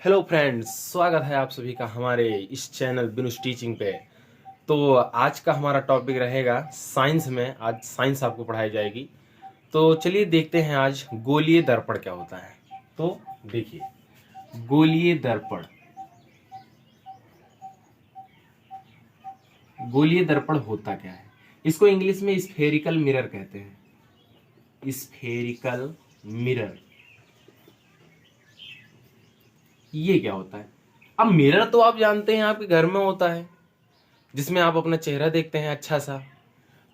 Hello friends, स्वागत है आप सभी का हमारे इस चैनल बिनुस टीचिंग पे। तो आज का हमारा टॉपिक रहेगा साइंस में। आज साइंस आपको पढ़ाई जाएगी। तो चलिए देखते हैं आज गोलीय दर्पण क्या होता है। तो देखिए, गोलीय दर्पण, गोलीय दर्पण होता क्या है। इसको इंग्लिश में स्फेरिकल मिरर कहते हैं। स्फेरिकल मिरर, ये क्या होता है। अब मिरर तो आप जानते हैं आपके घर में होता है, जिसमें आप अपना चेहरा देखते हैं अच्छा सा।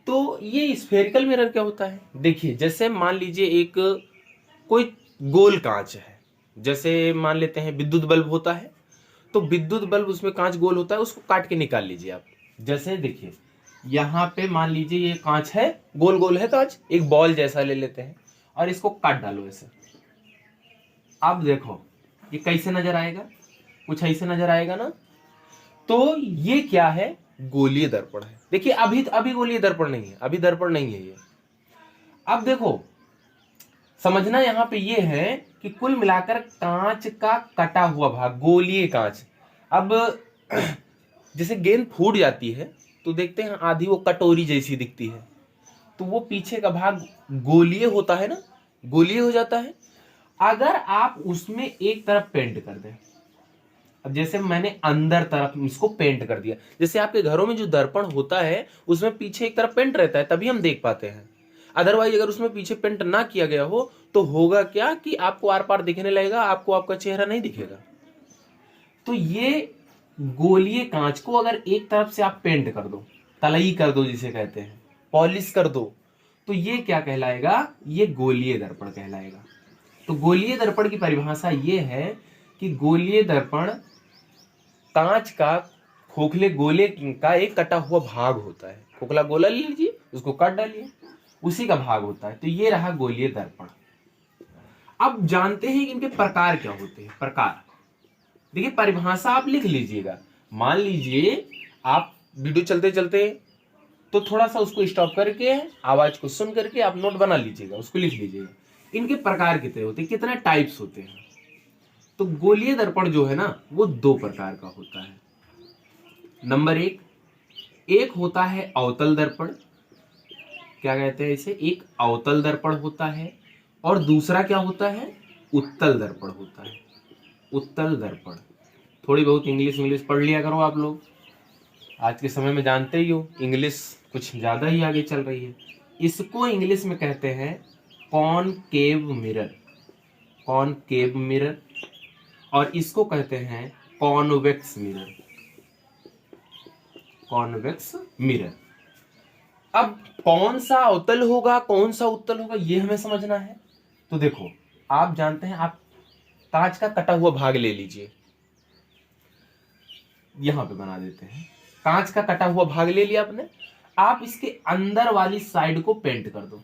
तो ये स्फेरिकल मिरर क्या होता है। देखिए, जैसे मान लीजिए एक कोई गोल कांच है। जैसे मान लेते हैं विद्युत बल्ब होता है, तो विद्युत बल्ब उसमें कांच गोल होता है, उसको काट के निकाल लीजिए आप। जैसे देखिए, यहाँ पे मान लीजिए ये कांच है, गोल गोल है कांच, एक बॉल जैसा ले लेते हैं और इसको काट डालो ऐसे। अब देखो ये कैसे नजर आएगा, कुछ ऐसे नजर आएगा ना। तो ये क्या है, गोलीय दर्पण है। देखिए अभी गोलीय दर्पण नहीं है, अभी दर्पण नहीं है ये। अब देखो, समझना यहाँ पे ये है कि कुल मिलाकर कांच का कटा हुआ भाग, गोलीय कांच। अब जैसे गेंद फूट जाती है तो देखते हैं आधी वो कटोरी जैसी दिखती है, तो वो पीछे का भाग गोलीय होता है ना, गोलीय हो जाता है। अगर आप उसमें एक तरफ पेंट कर दें, अब जैसे मैंने अंदर तरफ इसको पेंट कर दिया, जैसे आपके घरों में जो दर्पण होता है उसमें पीछे एक तरफ पेंट रहता है, तभी हम देख पाते हैं। अदरवाइज अगर उसमें पीछे पेंट ना किया गया हो तो होगा क्या कि आपको आर पार दिखने लगेगा, आपको आपका चेहरा नहीं दिखेगा। तो ये गोलीय कांच को अगर एक तरफ से आप पेंट कर दो, तलई कर दो जिसे कहते हैं, पॉलिश कर दो, तो ये क्या कहलाएगा, ये गोलीय दर्पण कहलाएगा। तो गोलीय दर्पण की परिभाषा ये है कि गोलीय दर्पण कांच का खोखले गोले का एक कटा हुआ भाग होता है। खोखला गोला ले लीजिए, उसको काट डालिए, उसी का भाग होता है। तो ये रहा गोलीय दर्पण। अब जानते हैं कि इनके प्रकार क्या होते हैं। प्रकार देखिए, परिभाषा आप लिख लीजिएगा। मान लीजिए आप वीडियो चलते चलते तो थोड़ा सा उसको स्टॉप करके आवाज को सुन करके आप नोट बना लीजिएगा, उसको लिख लीजिएगा। इनके प्रकार कितने होते हैं, कितने टाइप्स होते हैं। तो गोलीय दर्पण जो है ना, वो दो प्रकार का होता है। नंबर एक, एक होता है अवतल दर्पण। क्या कहते हैं इसे, एक अवतल दर्पण होता है। और दूसरा क्या होता है, उत्तल दर्पण होता है। उत्तल दर्पण, थोड़ी बहुत इंग्लिश इंग्लिश पढ़ लिया करो आप लोग। आज के समय में जानते ही हो इंग्लिश कुछ ज्यादा ही आगे चल रही है। इसको इंग्लिश में कहते हैं कॉनकेव मिरर, कॉनकेव मिरर। और इसको कहते हैं कॉन्वेक्स मिरर, कॉन्वेक्स मिरर। अब कौन सा अवतल होगा कौन सा उत्तल होगा ये हमें समझना है। तो देखो, आप जानते हैं, आप कांच का कटा हुआ भाग ले लीजिए, यहां पे बना देते हैं। कांच का कटा हुआ भाग ले लिया आपने, आप इसके अंदर वाली साइड को पेंट कर दो।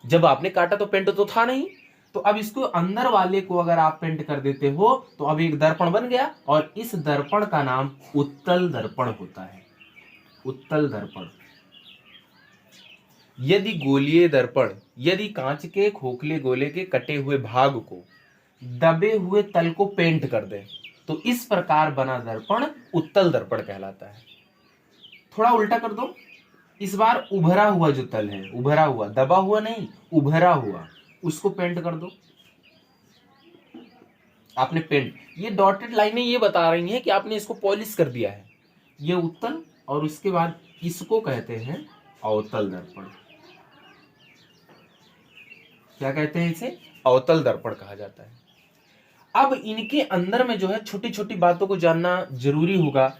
जब आपने काटा तो पेंट तो था नहीं, तो अब इसको अंदर वाले को अगर आप पेंट कर देते हो तो अब एक दर्पण बन गया, और इस दर्पण का नाम उत्तल दर्पण होता है। उत्तल दर्पण। यदि गोलीय दर्पण, यदि कांच के खोखले गोले के कटे हुए भाग को दबे हुए तल को पेंट कर दे तो इस प्रकार बना दर्पण उत्तल दर्पण कहलाता है। थोड़ा उल्टा कर दो, इस बार उभरा हुआ जो तल है, उभरा हुआ, दबा हुआ नहीं, उभरा हुआ, उसको पेंट कर दो। आपने पेंट, ये डॉटेड लाइनें ये बता रही हैं कि आपने इसको पॉलिश कर दिया है। ये उत्तल, और उसके बाद इसको कहते हैं अवतल दर्पण। क्या कहते हैं इसे, अवतल दर्पण कहा जाता है। अब इनके अंदर में जो है छोटी छोटी बातों को जानना जरूरी होगा।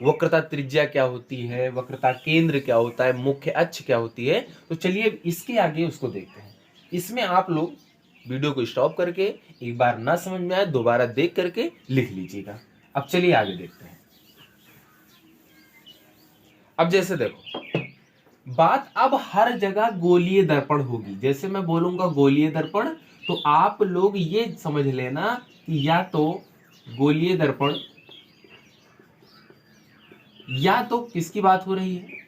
वक्रता त्रिज्या क्या होती है, वक्रता केंद्र क्या होता है, मुख्य अक्ष क्या होती है। तो चलिए इसके आगे उसको देखते हैं। इसमें आप लोग वीडियो को स्टॉप करके एक बार ना समझ में आए दोबारा देख करके लिख लीजिएगा। अब चलिए आगे देखते हैं। अब जैसे देखो, बात अब हर जगह गोलीय दर्पण होगी। जैसे मैं बोलूंगा गोलीय दर्पण, तो आप लोग ये समझ लेना कि या तो गोलीय दर्पण, या तो किसकी बात हो रही है,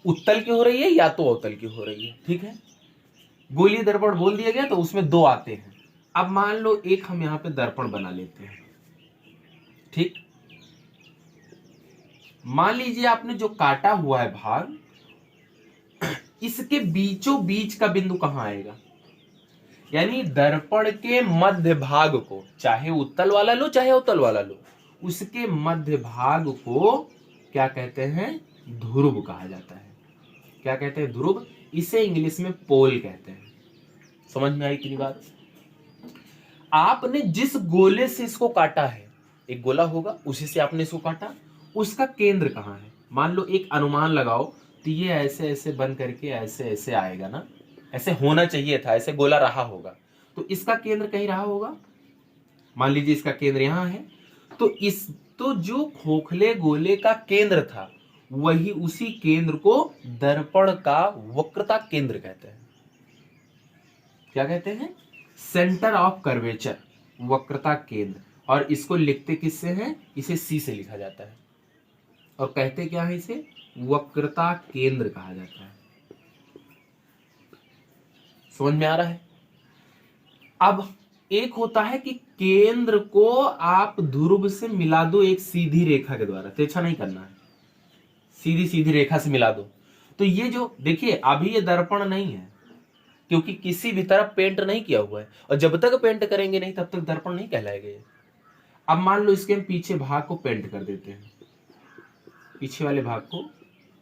उत्तल की हो रही है या तो अवतल की हो रही है। ठीक है, गोलीय दर्पण बोल दिया गया तो उसमें दो आते हैं। अब मान लो एक हम यहां पे दर्पण बना लेते हैं, ठीक। मान लीजिए आपने जो काटा हुआ है भाग, इसके बीचों बीच का बिंदु कहां आएगा, यानी दर्पण के मध्य भाग को, चाहे उत्तल वाला लो चाहे अवतल वाला लो, उसके मध्य भाग को क्या कहते हैं, ध्रुव कहा जाता है। क्या कहते हैं, ध्रुव। इसे इंग्लिश में पोल कहते हैं। समझ में आई कितनी बात। आपने जिस गोले से इसको काटा है, एक गोला होगा उसी से आपने इसको काटा, उसका केंद्र कहां है। मान लो एक अनुमान लगाओ, तो ये ऐसे ऐसे बन करके ऐसे ऐसे आएगा ना, ऐसे होना चाहिए था, ऐसे गोला रहा होगा, तो इसका केंद्र कहीं रहा होगा। मान लीजिए इसका केंद्र यहां है, तो जो खोखले गोले का केंद्र था, वही उसी केंद्र को दर्पण का वक्रता केंद्र कहते हैं। क्या कहते हैं, सेंटर ऑफ कर्वेचर, वक्रता केंद्र। और इसको लिखते किससे हैं, इसे सी से लिखा जाता है, और कहते क्या है, इसे वक्रता केंद्र कहा जाता है। समझ में आ रहा है। अब एक होता है कि केंद्र को आप ध्रुव से मिला दो एक सीधी रेखा के द्वारा, तिरछा नहीं करना है, सीधी सीधी रेखा से मिला दो। तो ये जो देखिए, अभी ये दर्पण नहीं है, क्योंकि किसी भी तरफ पेंट नहीं किया हुआ है, और जब तक पेंट करेंगे नहीं तब तक दर्पण नहीं कहलाएगा ये। अब मान लो इसके हम पीछे भाग को पेंट कर देते हैं, पीछे वाले भाग को,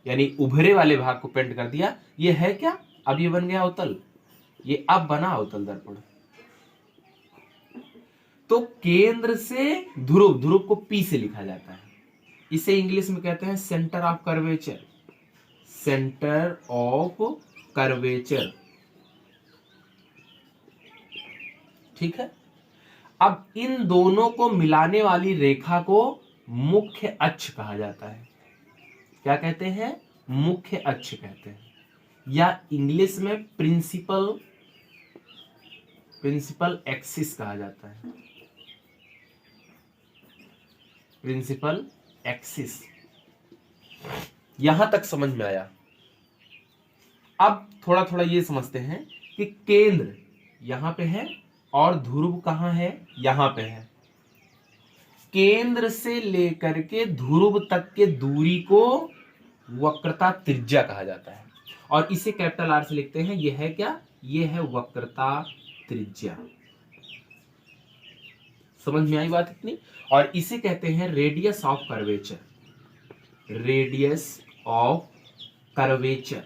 यानी उभरे वाले भाग को पेंट कर दिया, ये है क्या, अब ये बन गया अवतल, ये अब बना अवतल दर्पण। तो केंद्र से ध्रुव, ध्रुव को पी से लिखा जाता है, इसे इंग्लिश में कहते हैं centre of curvature, centre of curvature. ठीक है। अब इन दोनों को मिलाने वाली रेखा को मुख्य अक्ष कहा जाता है। क्या कहते हैं, मुख्य अक्ष कहते हैं, या इंग्लिश में प्रिंसिपल एक्सिस कहा जाता है, प्रिंसिपल एक्सिस। यहां तक समझ में आया। अब थोड़ा थोड़ा ये समझते हैं कि केंद्र यहां पे है और ध्रुव कहां है, यहां पे है। केंद्र से लेकर के ध्रुव तक के दूरी को वक्रता त्रिज्या कहा जाता है, और इसे कैपिटल आर से लिखते हैं। यह है क्या, यह है वक्रता त्रिज्या। समझ में आई बात इतनी। और इसे कहते हैं radius of curvature, radius of curvature,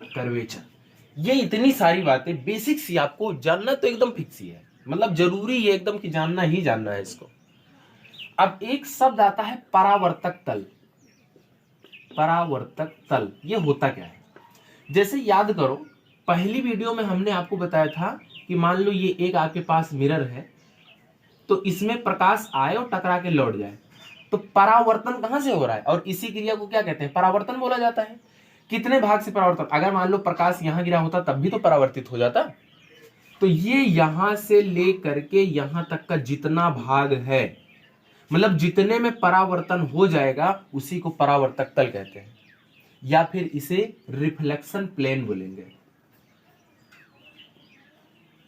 curvature. ये इतनी सारी बातें बेसिक सी आपको जानना तो एकदम फिक्स ही है, मतलब जरूरी है एकदम कि जानना ही जानना है इसको। अब एक शब्द आता है परावर्तक तल। परावर्तक तल ये होता क्या है, जैसे याद करो पहली वीडियो में हमने आपको बताया था कि मान लो ये एक आपके पास मिरर है, तो इसमें प्रकाश आए और टकरा के लौट जाए, तो परावर्तन कहां से हो रहा है, और इसी क्रिया को क्या कहते हैं, परावर्तन बोला जाता है। कितने भाग से परावर्तन, अगर मान लो प्रकाश यहां गिरा होता तब भी तो परावर्तित हो जाता। तो ये यहां से लेकर के यहां तक का जितना भाग है, मतलब जितने में परावर्तन हो जाएगा उसी को परावर्तक तल कहते हैं, या फिर इसे रिफ्लेक्शन प्लेन बोलेंगे,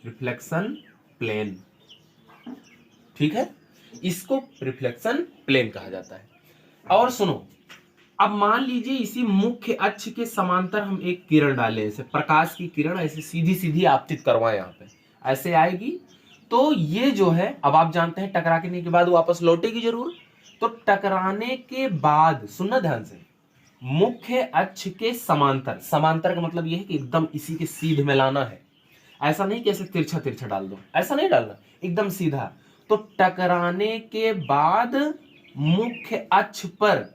रिफ्लेक्शन प्लेन। ठीक है, इसको रिफ्लेक्शन प्लेन कहा जाता है। और सुनो, अब मान लीजिए इसी मुख्य अक्ष के समांतर हम एक किरण डालें, ऐसे प्रकाश की किरण ऐसे सीधी सीधी आपतित करवाएं, यहां पे ऐसे आएगी, तो ये जो है, अब आप जानते हैं टकराने के बाद वापस लौटेगी जरूर। तो टकराने के बाद सुनना ध्यान से, मुख्य अक्ष के समांतर, समांतर का मतलब यह है कि एकदम इसी के सीध में लाना है, ऐसा नहीं कि ऐसे तिरछा तिरछा डाल दो, ऐसा नहीं डालना, एकदम सीधा। तो टकराने के बाद मुख्य अक्ष पर,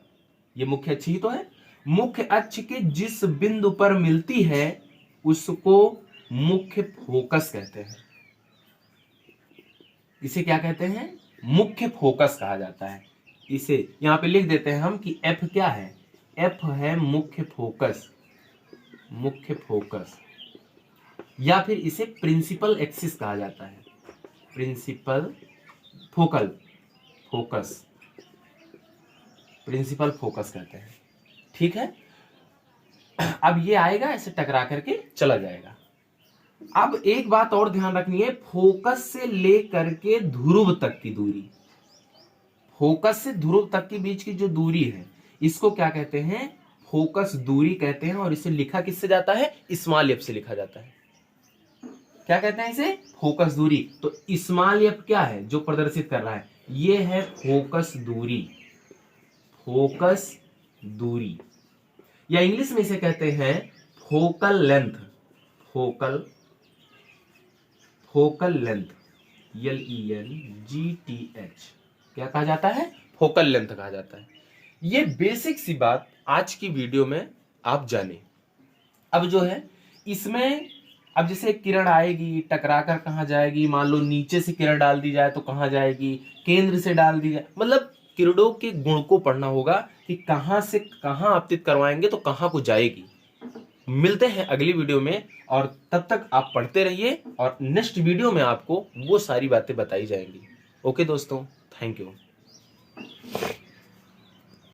ये मुख्य अक्ष ही तो है, मुख्य अक्ष के जिस बिंदु पर मिलती है उसको मुख्य फोकस कहते हैं। इसे क्या कहते हैं, मुख्य फोकस कहा जाता है। इसे यहां पे लिख देते हैं हम कि एफ क्या है, एफ है मुख्य फोकस, मुख्य फोकस, या फिर इसे प्रिंसिपल एक्सिस कहा जाता है, principal focal focus, principal focus कहते हैं। ठीक है। अब ये आएगा ऐसे टकरा करके चला जाएगा। अब एक बात और ध्यान रखनी है, फोकस से लेकर के ध्रुव तक की दूरी, फोकस से ध्रुव तक के बीच की जो दूरी है इसको क्या कहते हैं, फोकस दूरी कहते हैं। और इसे लिखा किससे जाता है, स्मॉल एफ से लिखा जाता है। क्या कहते हैं इसे, फोकस दूरी। तो स्मॉल एफ क्या है जो प्रदर्शित कर रहा है, ये है फोकस दूरी, फोकस दूरी, या इंग्लिश में इसे कहते हैं focal length, focal length, LENGTH, क्या कहा जाता है, फोकल लेंथ कहा जाता है। ये बेसिक सी बात आज की वीडियो में आप जाने। अब जो है इसमें, अब जैसे किरण आएगी टकरा कर कहां जाएगी, मान लो नीचे से किरण डाल दी जाए तो कहां जाएगी, केंद्र से डाल दी जाए, मतलब किरणों के गुण को पढ़ना होगा कि कहां से कहां आपतित करवाएंगे तो कहां को जाएगी। मिलते हैं अगली वीडियो में, और तब तक आप पढ़ते रहिए और नेक्स्ट वीडियो में आपको वो सारी बातें बताई जाएंगी। ओके दोस्तों, थैंक यू।